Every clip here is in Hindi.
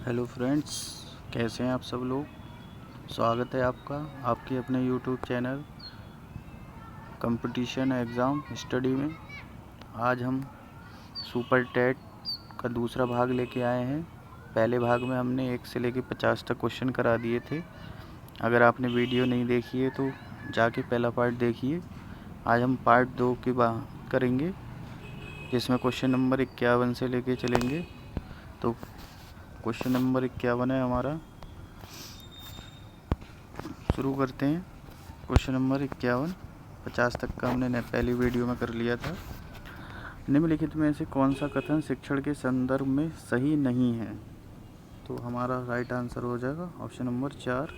हेलो फ्रेंड्स, कैसे हैं आप सब लोग। स्वागत है आपका आपके अपने YouTube channel competition exam study में। आज हम सुपर टेट का दूसरा भाग लेके आए हैं। पहले भाग में हमने 1 से लेके 50 तक क्वेश्चन करा दिए थे। अगर आपने वीडियो नहीं देखी है तो जाके पहला पार्ट देखिए। आज हम पार्ट 2 की बात करेंगे, जिसमें क्वेश्चन नंबर 51 से लेके चलेंगे। तो क्वेश्चन नंबर 51 है हमारा, शुरू करते हैं। क्वेश्चन नंबर 51, 50 तक का हमने पहली वीडियो में कर लिया था। निम्नलिखित में से कौन सा कथन शिक्षण के संदर्भ में सही नहीं है। तो हमारा राइट आंसर हो जाएगा ऑप्शन नंबर 4,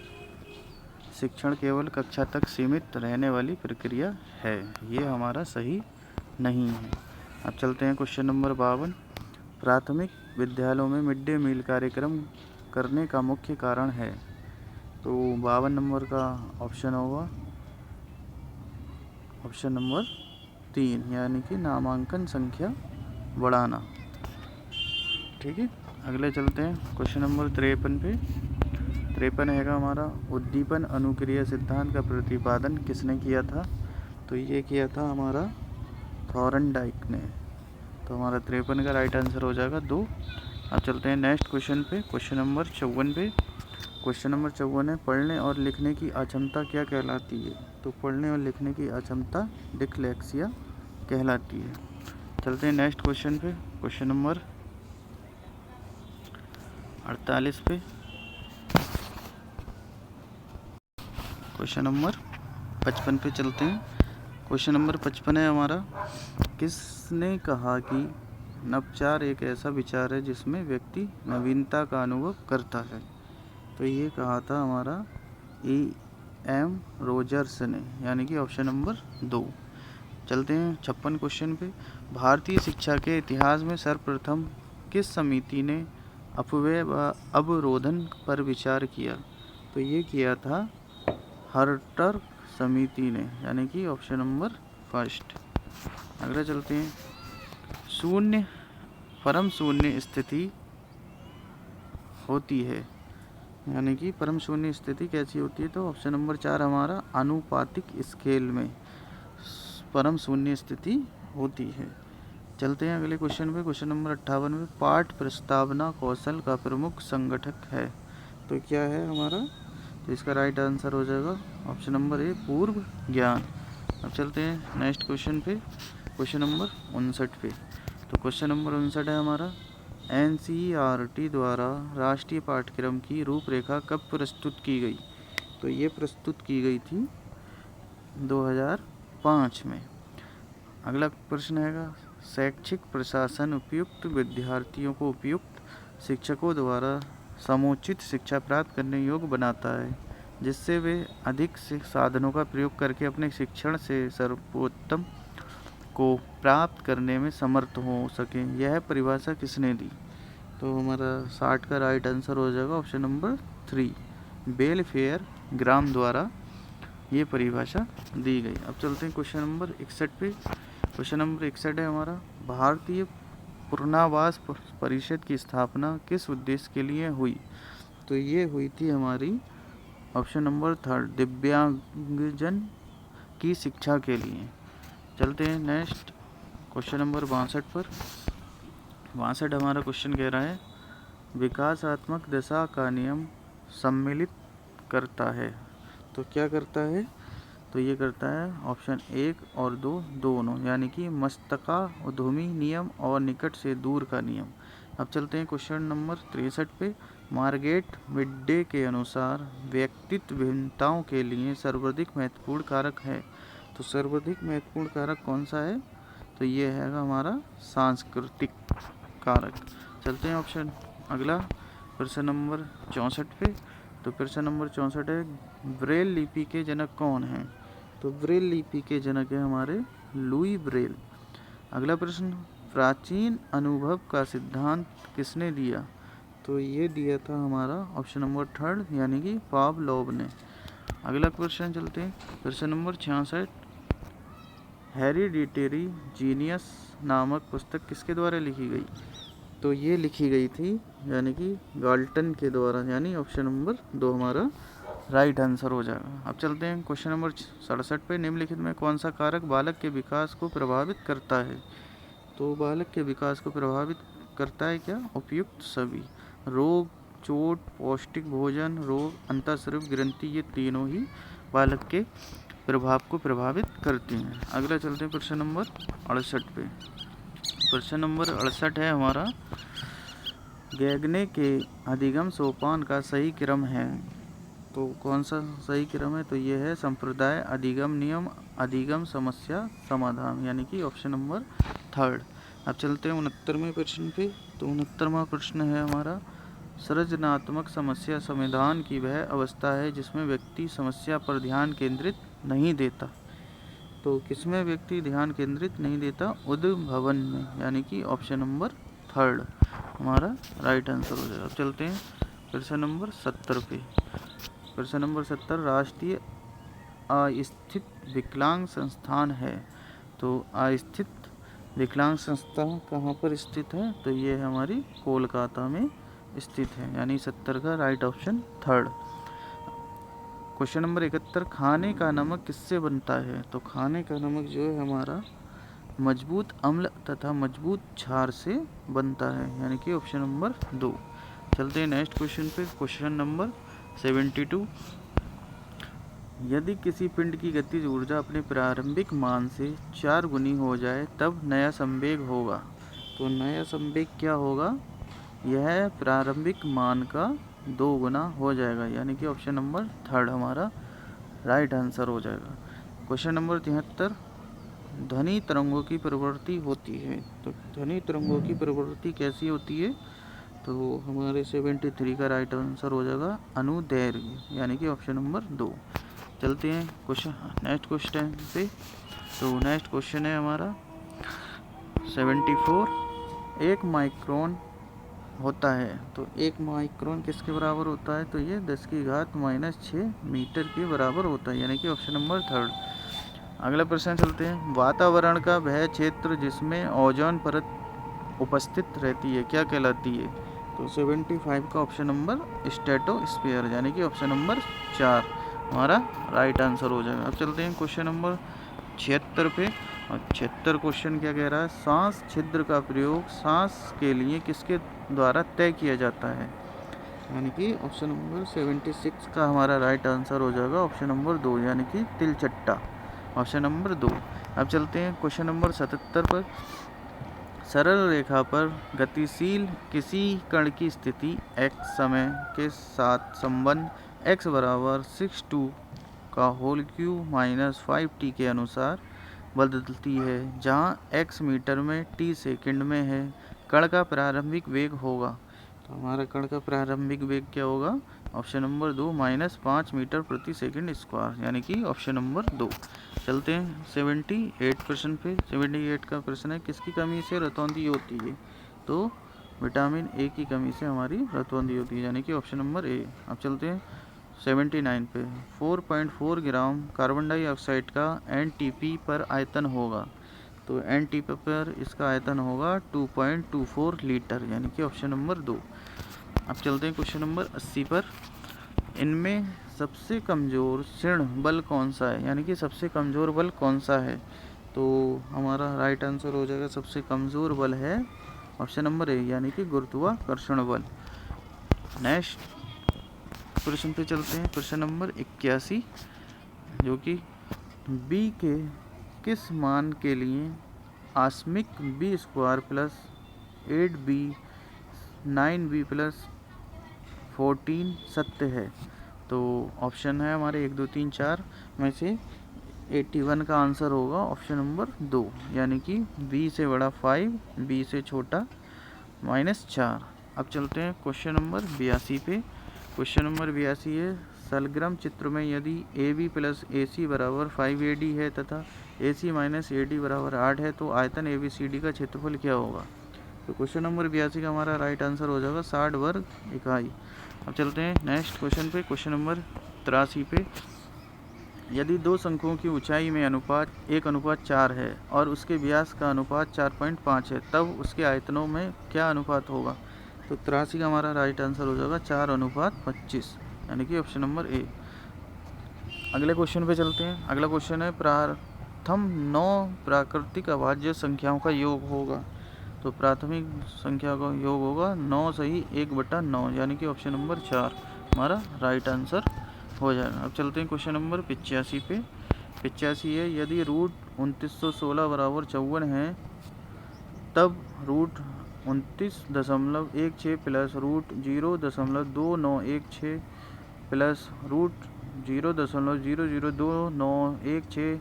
शिक्षण केवल कक्षा तक सीमित रहने वाली प्रक्रिया है। ये हमारा सही नहीं है। अब चलते हैं क्वेश्चन नंबर 52, प्राथमिक विद्यालयों में मिड डे मील कार्यक्रम करने का मुख्य कारण है। तो 52 नंबर का ऑप्शन होगा ऑप्शन नंबर 3, यानी कि नामांकन संख्या बढ़ाना। ठीक है, अगले चलते हैं क्वेश्चन नंबर 53 पे। 53 हैगा हमारा, उद्दीपन अनुक्रिया सिद्धांत का प्रतिपादन किसने किया था। तो ये किया था हमारा थॉर्नडाइक ने। तो हमारा 53 का राइट आंसर हो जाएगा 2। अब चलते हैं नेक्स्ट क्वेश्चन पे, क्वेश्चन नंबर 54 पे। क्वेश्चन नंबर 54 है, पढ़ने और लिखने की अक्षमता क्या कहलाती है। तो पढ़ने और लिखने की अक्षमता डिस्लेक्सिया कहलाती है। चलते हैं नेक्स्ट क्वेश्चन पे, क्वेश्चन नंबर 48 पे। क्वेश्चन नंबर 55 पे चलते हैं। क्वेश्चन नंबर 55 है हमारा, किसने कहा कि नवचार एक ऐसा विचार है जिसमें व्यक्ति नवीनता का अनुभव करता है। तो ये कहा था हमारा E.M. रोजर्स ने, यानी कि ऑप्शन नंबर 2। चलते हैं 56 क्वेश्चन पे। भारतीय शिक्षा के इतिहास में सर्वप्रथम किस समिति ने अपव्यय व अवरोधन पर विचार किया। तो ये किया था हर्टर समिति ने, यानी कि ऑप्शन नंबर 1। अगला चलते हैं, शून्य परम शून्य स्थिति होती है, यानी कि परम शून्य स्थिति कैसी होती है। तो ऑप्शन नंबर 4 हमारा, आनुपातिक स्केल में परम शून्य स्थिति होती है। चलते हैं अगले क्वेश्चन पे, क्वेश्चन नंबर 58 में, पाठ प्रस्तावना कौशल का प्रमुख संगठक है। तो क्या है हमारा, तो इसका राइट आंसर हो जाएगा ऑप्शन नंबर ए, पूर्व ज्ञान। अब चलते हैं नेक्स्ट क्वेश्चन पे, क्वेश्चन नंबर 59 पे। तो क्वेश्चन नंबर 59 है हमारा, NCERT द्वारा राष्ट्रीय पाठ्यक्रम की रूपरेखा कब प्रस्तुत की गई। तो ये प्रस्तुत की गई थी 2005 में। अगला प्रश्न है, शैक्षिक प्रशासन उपयुक्त विद्यार्थियों को उपयुक्त शिक्षकों द्वारा समुचित शिक्षा प्राप्त करने योग्य बनाता है, जिससे वे अधिक से साधनों का प्रयोग करके अपने शिक्षण से सर्वोत्तम को प्राप्त करने में समर्थ हो सकें। यह परिभाषा किसने दी। तो हमारा 60 का राइट आंसर हो जाएगा ऑप्शन नंबर 3, वेलफेयर ग्राम द्वारा ये परिभाषा दी गई। अब चलते हैं क्वेश्चन नंबर 61 पे। क्वेश्चन नंबर 61 है हमारा, भारतीय पुनर्वास परिषद की स्थापना किस उद्देश्य के लिए हुई। तो ये हुई थी हमारी ऑप्शन नंबर 3, दिव्यांगजन की शिक्षा के लिए। चलते हैं नेक्स्ट क्वेश्चन नंबर 62 पर। 62 हमारा क्वेश्चन कह रहा है, विकासात्मक दशा का नियम सम्मिलित करता है। तो क्या करता है, तो ये करता है ऑप्शन 1 और 2 दोनों, यानी कि मस्तकाधुमी नियम और निकट से दूर का नियम। अब चलते हैं क्वेश्चन नंबर 63 पे। मार्गरेट मिडे के अनुसार व्यक्तित्व भिन्नताओं के लिए सर्वाधिक महत्वपूर्ण कारक है। तो सर्वाधिक महत्वपूर्ण कारक कौन सा है, तो ये है हमारा सांस्कृतिक कारक। चलते हैं ऑप्शन अगला प्रश्न नंबर 64 पे। तो प्रश्न नंबर 64 है, ब्रेल लिपि के जनक कौन हैं। तो ब्रेल लिपि के जनक है हमारे लुई ब्रेल। अगला प्रश्न, प्राचीन अनुभव का सिद्धांत किसने दिया। तो ये दिया था हमारा ऑप्शन नंबर 3, यानी कि पावलोव ने। अगला क्वेश्चन चलते हैं, प्रश्न नंबर 66, हेरिडिटरी जीनियस नामक पुस्तक किसके द्वारा लिखी गई। तो ये लिखी गई थी यानी कि गाल्टन के द्वारा, यानी ऑप्शन नंबर 2 हमारा राइट आंसर हो जाएगा। अब चलते हैं क्वेश्चन नंबर 67 पे। निम्नलिखित में कौन सा कारक बालक के विकास को प्रभावित करता है? तो बालक के विकास को प्रभावित करता है क्या? उपयुक्त सभी। रोग, चोट, पौष्टिक भोजन, रोग, अंतःस्रावी ग्रंथि, ये तीनों ही बालक के प्रभाव को प्रभावित करती हैं। अगला चलते हैं प्रश्न नंबर 68 पे। प्रश्न नंबर 68 है हमारा, गैगने के अधिगम सोपान का सही क्रम है। तो कौन सा सही क्रम है? तो ये है संप्रदाय, अधिगम, नियम, अधिगम, समस्या, समाधान, यानी कि ऑप्शन नंबर 3। अब चलते हैं 69वें प्रश्न पे। तो 69वां प्रश्न है हमारा, सृजनात्मक समस्या समाधान की वह अवस्था है जिसमें व्यक्ति समस्या पर ध्यान केंद्रित नहीं देता। तो किसमें व्यक्ति ध्यान केंद्रित नहीं देता? उद्भवन में, यानी कि ऑप्शन नंबर 3 हमारा राइट आंसर हो जाएगा। अब चलते हैं प्रश्न नंबर 70 पे। प्रश्न नंबर 70, राष्ट्रीय अस्थित विकलांग संस्थान है। तो अस्थित विकलांग संस्थान कहाँ पर स्थित है? तो ये हमारी कोलकाता में स्थित है, यानी 70 का राइट ऑप्शन 3। क्वेश्चन नंबर 71, खाने का नमक किससे बनता है? तो खाने का नमक जो है हमारा मजबूत अम्ल तथा मजबूत क्षार से बनता है, यानी कि ऑप्शन नंबर 2। चलते हैं नेक्स्ट क्वेश्चन पे। क्वेश्चन नंबर 72, यदि किसी पिंड की गतिज ऊर्जा अपने प्रारंभिक मान से 4 गुनी हो जाए तब नया संवेग होगा। तो नया संवेग क्या होगा? यह प्रारंभिक मान का 2 गुना हो जाएगा, यानी कि ऑप्शन नंबर 3 हमारा राइट आंसर हो जाएगा। क्वेश्चन नंबर 73, ध्वनि तरंगों की प्रवृत्ति होती है। तो ध्वनि तरंगों की प्रवृत्ति कैसी होती है? तो हमारे 73 का राइट आंसर हो जाएगा अनुदैर्घ्य, यानी कि ऑप्शन नंबर 2। चलते हैं नेक्स्ट क्वेश्चन पे। तो नेक्स्ट क्वेश्चन है हमारा 74, 1 माइक्रोन होता है। तो 1 माइक्रोन किसके बराबर होता है? तो ये 10⁻⁻6 मीटर के बराबर होता है, यानी कि ऑप्शन नंबर 3। अगला प्रश्न चलते हैं, वातावरण का वह क्षेत्र जिसमें ओजोन परत उपस्थित रहती है क्या कहलाती है? तो 75 का ऑप्शन नंबर स्ट्रेटोस्फीयर, यानी कि ऑप्शन नंबर 4 हमारा राइट आंसर हो जाएगा। अब चलते हैं क्वेश्चन नंबर 76 पे। और 76 क्वेश्चन क्या कह रहा है, सांस छिद्र का प्रयोग सांस के लिए किसके द्वारा तय किया जाता है? यानी कि ऑप्शन नंबर 76 का हमारा राइट आंसर हो जाएगा ऑप्शन नंबर 2, यानी कि तिलचट्टा, ऑप्शन नंबर 2। अब चलते हैं क्वेश्चन नंबर 77 पर। सरल रेखा पर गतिशील किसी कण की स्थिति x समय के साथ संबंध x बराबर 6 का होल क्यूब माइनस 5t के अनुसार बदलती है, जहाँ x मीटर में t सेकंड में है। कण का प्रारंभिक वेग होगा। तो हमारा कण का प्रारंभिक वेग क्या होगा? ऑप्शन नंबर 2 -5 मीटर प्रति सेकंड स्क्वायर, यानी कि ऑप्शन नंबर 2। चलते हैं 78 प्रश्न पे। 78 का प्रश्न है, किसकी कमी से रतौंधी होती है? तो विटामिन ए की कमी से हमारी रतौंधी होती है, यानी कि ऑप्शन नंबर ए। अब चलते हैं 79 पे। 4.4 ग्राम कार्बन डाइऑक्साइड का एनटीपी पर आयतन होगा। तो एनटीपी पर इसका आयतन होगा 2.24 लीटर, यानी कि ऑप्शन नंबर 2। अब चलते हैं क्वेश्चन नंबर 80 पर। इनमें सबसे कमज़ोर ऋण बल कौन सा है? यानी कि सबसे कमज़ोर बल कौन सा है? तो हमारा राइट आंसर हो जाएगा सबसे कमज़ोर बल है ऑप्शन नंबर ए, यानी कि गुरुत्वाकर्षण बल। नेक्स्ट प्रश्न पे चलते हैं। प्रश्न नंबर 81, जो कि बी के किस मान के लिए आस्मिक B square plus 8b 9b plus 14 सत्य है? तो ऑप्शन है हमारे 1 2 3 4 में से 81 का आंसर होगा ऑप्शन नंबर 2, यानी कि b से बड़ा 5, b से छोटा -4। अब चलते हैं क्वेश्चन नंबर 82 पे। क्वेश्चन नंबर 82 है, सलग्राम चित्र में यदि AB प्लस AC बराबर 5AD है तथा AC माइनस AD बराबर 8 है तो आयतन ABCD का क्षेत्रफल क्या होगा? तो क्वेश्चन नंबर 82 का हमारा राइट आंसर हो जाएगा 60 वर्ग इकाई। अब चलते हैं नेक्स्ट क्वेश्चन पे। क्वेश्चन नंबर 83 पे। यदि दो शंकुओं की ऊंचाई में अनुपात 1:4 है और उसके व्यास का अनुपात 4.5 है, तब उसके आयतनों में क्या अनुपात होगा? तो 83 का हमारा राइट आंसर हो जाएगा 4:25, यानी कि ऑप्शन नंबर ए। अगले क्वेश्चन पे चलते हैं। अगला क्वेश्चन है प्रथम 9 प्राकृतिक अभाज्य संख्याओं का योग होगा। तो प्राथमिक संख्या का योग होगा 9 सही 1/9, यानी कि ऑप्शन नंबर 4 हमारा राइट आंसर हो जाएगा। अब चलते हैं क्वेश्चन नंबर 85 पे। 85 है, यदि रूट 2916 बराबर 54 है, तब root 29.16 plus root 0.2916 plus root 0.002916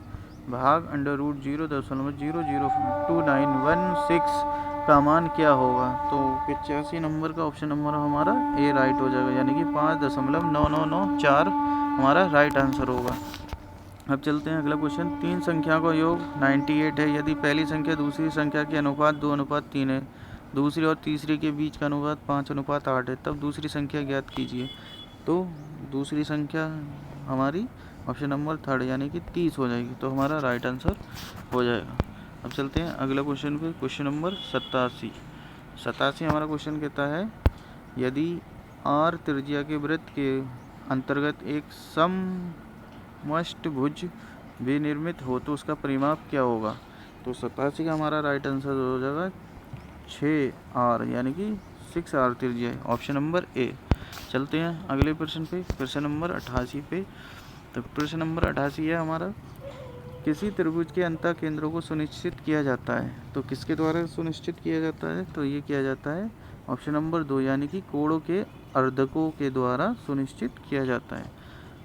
भाग अंडर रूट 0.002916 का मान क्या होगा? तो 85 नंबर का ऑप्शन नंबर हमारा ए राइट हो जाएगा, यानी कि 5.9994 हमारा राइट आंसर होगा। अब चलते हैं अगला क्वेश्चन। तीन संख्या का योग 98 है, यदि पहली संख्या दूसरी संख्या के अनुपात 2:3 है, दूसरी और तीसरी के बीच का अनुपात 5:8 है, तब दूसरी संख्या ज्ञात कीजिए। तो दूसरी संख्या हमारी ऑप्शन नंबर 3 यानी कि 30 हो जाएगी, तो हमारा राइट आंसर हो जाएगा। अब चलते हैं अगला क्वेश्चन पे। क्वेश्चन नंबर 87 हमारा क्वेश्चन कहता है, यदि आर त्रिज्या के वृत्त के अंतर्गत एक समष्टभुज विनिर्मित हो तो उसका परिमाप क्या होगा? तो 87 का हमारा राइट आंसर हो जाएगा 6R, यानी कि 6R त्रिज्या है, ऑप्शन नंबर ए। चलते हैं अगले प्रश्न पे, प्रश्न नंबर 88 पे। तो प्रश्न नंबर 88 है हमारा, किसी त्रिभुज के अंतः केंद्रों को सुनिश्चित किया जाता है। तो किसके द्वारा सुनिश्चित किया जाता है? तो ये किया जाता है ऑप्शन नंबर 2, यानी कि कोणों के अर्धकों के द्वारा सुनिश्चित किया जाता है।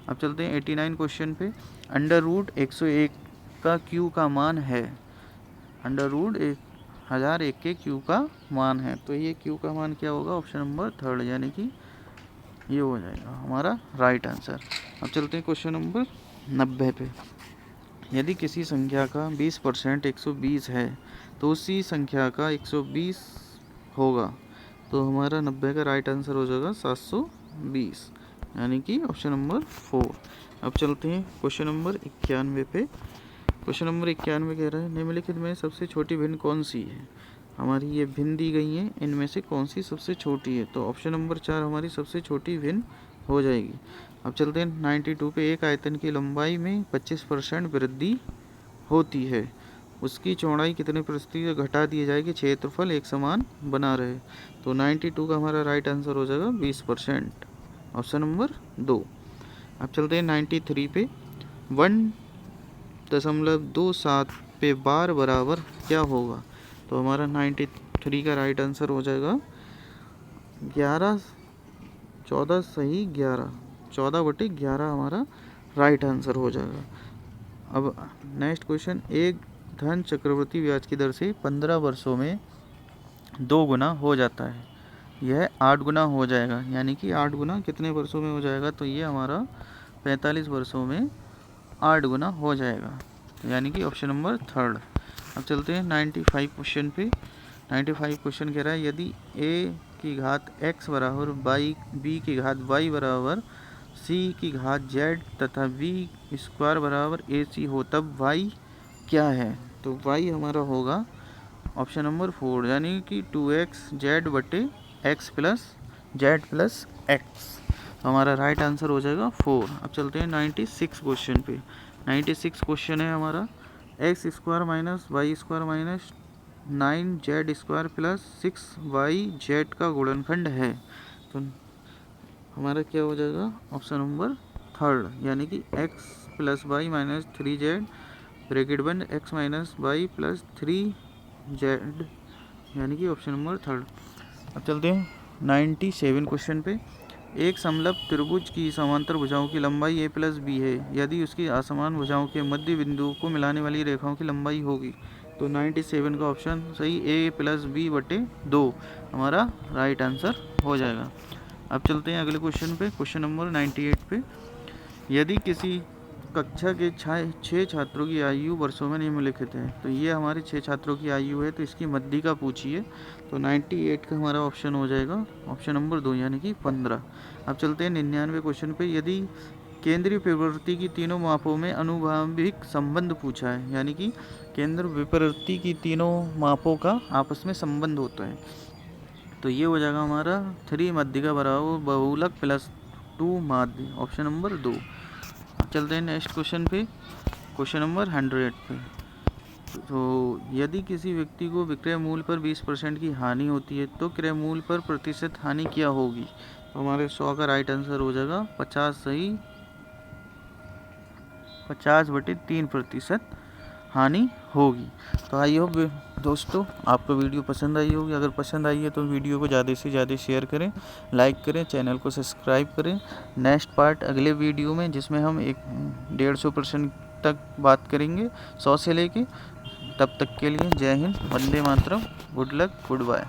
अब चलते हैं 89 क्वेश्चन पे। अंडर रूट 101 का क्यू का मान है, अंडर रूट 1001 के क्यू का मान है, तो ये क्यू का मान क्या होगा? ऑप्शन नंबर 3, यानी कि ये हो जाएगा हमारा राइट आंसर। अब चलते हैं क्वेश्चन नंबर 90 पे। यदि किसी संख्या का 20% 120 है तो उसी संख्या का 120 होगा, तो हमारा 90 का राइट आंसर हो जाएगा 720, यानी कि ऑप्शन नंबर 4। अब चलते हैं क्वेश्चन नंबर 91 पे। क्वेश्चन नंबर 91 कह रहा है, निम्नलिखित में सबसे छोटी भिन्न कौन सी है? हमारी ये भिन्न दी गई है, इनमें से कौन सी सबसे छोटी है? तो ऑप्शन नंबर 4 हमारी सबसे छोटी भिन्न हो जाएगी। अब चलते हैं 92 पे। एक आयतन की लंबाई में 25% वृद्धि होती है, उसकी चौड़ाई कितने प्रतिशत घटा दिए जाए कि क्षेत्रफल एक समान बना रहे? तो 92 का हमारा राइट आंसर हो जाएगा 20%, ऑप्शन नंबर 2। अब चलते हैं 93 पे। 1.27 पे बार बराबर क्या होगा? तो हमारा 93 का राइट आंसर हो जाएगा 14 सही 11, 14/11 हमारा राइट आंसर हो जाएगा। अब नेक्स्ट क्वेश्चन, एक धन चक्रवृद्धि ब्याज की दर से 15 वर्षों में 2 गुना हो जाता है, यह 8 गुना हो जाएगा, यानी कि 8 गुना कितने वर्षों में हो जाएगा? तो ये हमारा 45 वर्षों में 8 गुना हो जाएगा, यानी कि ऑप्शन नंबर 3। अब चलते हैं 95 क्वेश्चन पे। 95 क्वेश्चन कह रहा है, यदि a की घात x बराबर b की घात y बराबर c की घात z तथा b स्क्वायर बराबर ac हो, तब y क्या है? तो y हमारा होगा ऑप्शन नंबर 4, यानी कि 2x z बटे x plus z plus x, हमारा राइट आंसर हो जाएगा 4। अब चलते हैं 96 क्वेश्चन पे। 96 क्वेश्चन है हमारा, x square minus y square minus 9z² plus 6yz का गुणनखंड है, तो हमारा क्या हो जाएगा? ऑप्शन नंबर 3, यानी कि x plus y minus 3z bracket बंद x minus y plus 3z, यानी कि ऑप्शन नंबर 3। अब चलते हैं 97 क्वेश्चन पे। एक समलंब त्रिभुज की समांतर भुजाओं की लंबाई a प्लस b है, यदि उसकी असमान भुजाओं के मध्य बिंदुओं को मिलाने वाली रेखाओं की लंबाई होगी। तो 97 का ऑप्शन सही a प्लस b बटे 2 हमारा राइट आंसर हो जाएगा। अब चलते हैं अगले क्वेश्चन पे, क्वेश्चन नंबर 98 पे। यदि किसी कक्षा के 6 छात्रों की आयु वर्षों में निम्नलिखित है, तो ये हमारे 6 छात्रों की आयु है, तो इसकी मध्य पूछिए। तो 98 का हमारा ऑप्शन हो जाएगा ऑप्शन नंबर 2, यानी कि 15। अब चलते हैं 99 क्वेश्चन पे। यदि केंद्रीय प्रवृत्ति की तीनों मापों में अनुभाविक संबंध पूछा है, यानी कि केंद्र विप्रवृत्ति की तीनों मापों का आपस में संबंध होता है। तो ये हो जाएगा हमारा 3 माध्यिका बराबर बहुलक प्लस 2 माध्य, ऑप्शन नंबर 2। चलते हैं नेक्स्ट क्वेश्चन पे, क्वेश्चन नंबर 100 पे। तो यदि किसी व्यक्ति को विक्रय मूल्य पर 20% की हानि होती है तो क्रय मूल्य पर प्रतिशत हानि क्या होगी? तो हमारे 100 का राइट आंसर हो जाएगा 50 सही 50/3% हानि होगी। तो आई होप दोस्तों आपको वीडियो पसंद आई होगी। अगर पसंद आई है तो वीडियो को ज़्यादा से ज़्यादा शेयर करें, लाइक करें, चैनल को सब्सक्राइब करें। नेक्स्ट पार्ट अगले वीडियो में, जिसमें हम 150% तक बात करेंगे 100 से लेके। तब तक के लिए जय Hind, Vande Mataram, good luck, good bye.